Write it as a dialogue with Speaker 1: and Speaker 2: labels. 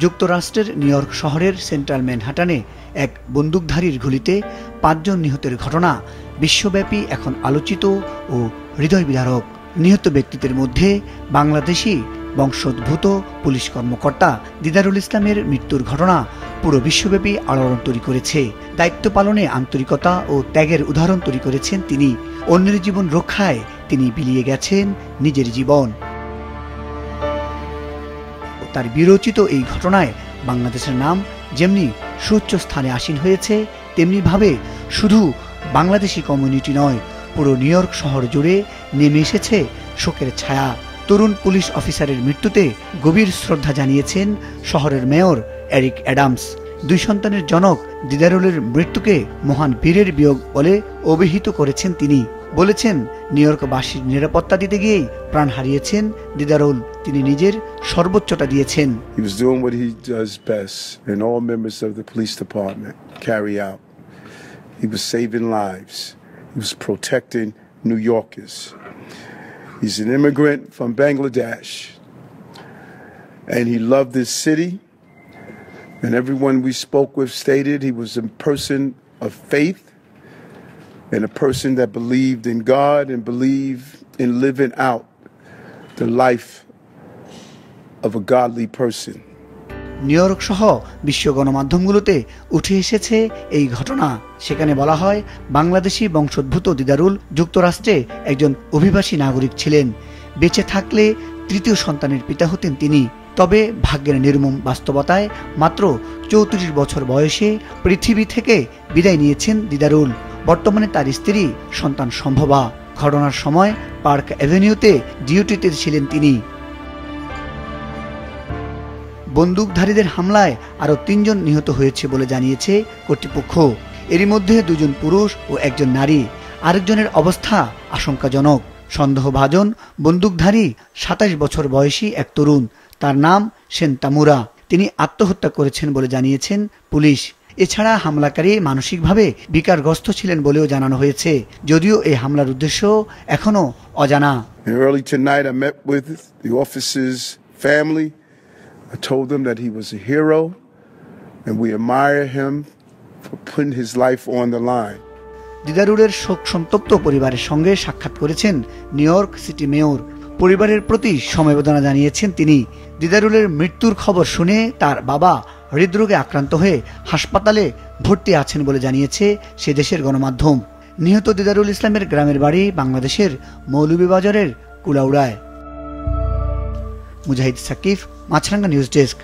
Speaker 1: যুক্তরাষ্ট্রের new York শহরের central ম্যানহাটানে এক বন্দুকধারীর গুলিতে ৫ জন নিহতের ঘটনা বিশ্বব্যাপী এখন আলোচিত ও হৃদয় বিদারক। নিহত ব্যক্তিদের মধ্যে বাংলাদেশি বংশোদ্ভূত পুলিশ কর্মকর্তা দিদারুল ইসলামের মৃত্যুর ঘটনা পুরো বিশ্বব্যাপী আলোড়ন তৈরি করেছে। দায়িত্ব পালনে আন্তরিকতা ও ত্যাগের উদাহরণ তৈরি করেছেন তিনি। অন্যের জীবন রক্ষায় তিনি বিলিয়ে গেছেন নিজের জীবন। তার বিরচিত এই ঘটনায় বাংলাদেশের নাম যেমনি সুউচ্চ স্থানে আসীন হয়েছে, তেমনি ভাবে শুধু বাংলাদেশি কমিউনিটি নয়, পুরো নিউ ইয়র্ক শহর জুড়ে নেমে এসেছে শোকের ছায়া। তরুণ পুলিশ অফিসারের মৃত্যুতে গভীর শ্রদ্ধা জানিয়েছেন শহরের মেয়র এরিক অ্যাডামস। 2 সন্তানের জনক দিদারুলের মৃত্যুকে মহান বীরের বিয়োগ বলে অভিহিত করেছেন তিনি। বলেছেন, নিউ ইয়র্কবাসীর নিরাপত্তা দিতে গিয়েই প্রাণ হারিয়েছেন দিদারুল। তিনি নিজের সর্বোচ্চটা দিয়েছেন।
Speaker 2: He was doing what he does best, and all members of the police department carry out. He was saving lives. He was protecting New Yorkers. He's an immigrant from Bangladesh, and he loved this city. And everyone we spoke with stated he was a person of faith and a person that believed in God and believed in living out the life of a godly person.
Speaker 1: New York সহ বিশ্ব গণমাধ্যমগুলোতে উঠে এসেছে এই ঘটনা। সেখানে বলা হয়, বাংলাদেশি বংশোদ্ভূত দিদারুল যুক্তরাষ্ট্রে একজন অভিবাসী নাগরিক ছিলেন। বেঁচে থাকলে 3য় সন্তানের পিতা হতেন তিনি। তবে ভাগ্যের নির্মম বাস্তবতায় মাত্র 34 বছর বয়সে পৃথিবী থেকে বিদায় নিয়েছেন দিদারুল। বর্তমানে তার স্ত্রী সন্তান সম্ভবা। ঘটনার সময় পার্ক অ্যাভিনিউতে ডিউটিতে ছিলেন তিনি। বন্দুকধারীদের হামলায় আরও 3 জন নিহত হয়েছে বলে জানিয়েছে কর্তৃপক্ষ। এরই মধ্যে 2 জন পুরুষ ও 1 জন নারী। আরেকজনের অবস্থা আশঙ্কাজনক। সন্দেহভাজন বন্দুকধারী 27 বছর বয়সী এক তরুণ। তার নাম সেন তামুরা। তিনি আত্মহত্যা করেছেন বলে জানিয়েছেন পুলিশ। এছাড়া হামলাকারী মানসিকভাবে বিকারগ্রস্ত ছিলেন বলেও জানানো হয়েছে, যদিও এই হামলার উদ্দেশ্য এখনো অজানা।
Speaker 2: Early tonight I met with the officer's family. I told them that he was a hero and we admire him for putting his life on the line.
Speaker 1: দিদারুলের শোক সন্তপ্ত পরিবারের সঙ্গে সাক্ষাৎ করেছেন নিউ ইয়র্ক সিটি মেয়র। পরিবারের প্রতি সমবেদনা জানিয়েছেন তিনি। দিদারুলের মৃত্যুর খবর শুনে তার বাবা হৃদরোগে আক্রান্ত হয়ে হাসপাতালে ভর্তি আছেন বলে জানিয়েছে সে দেশের গণমাধ্যম। নিহত দিদারুল ইসলামের গ্রামের বাড়ি বাংলাদেশের মৌলভীবাজারের কুলাউড়ায়। মুজাহিদ সাকিব, মাছরাঙ্গা নিউজ ডেস্ক।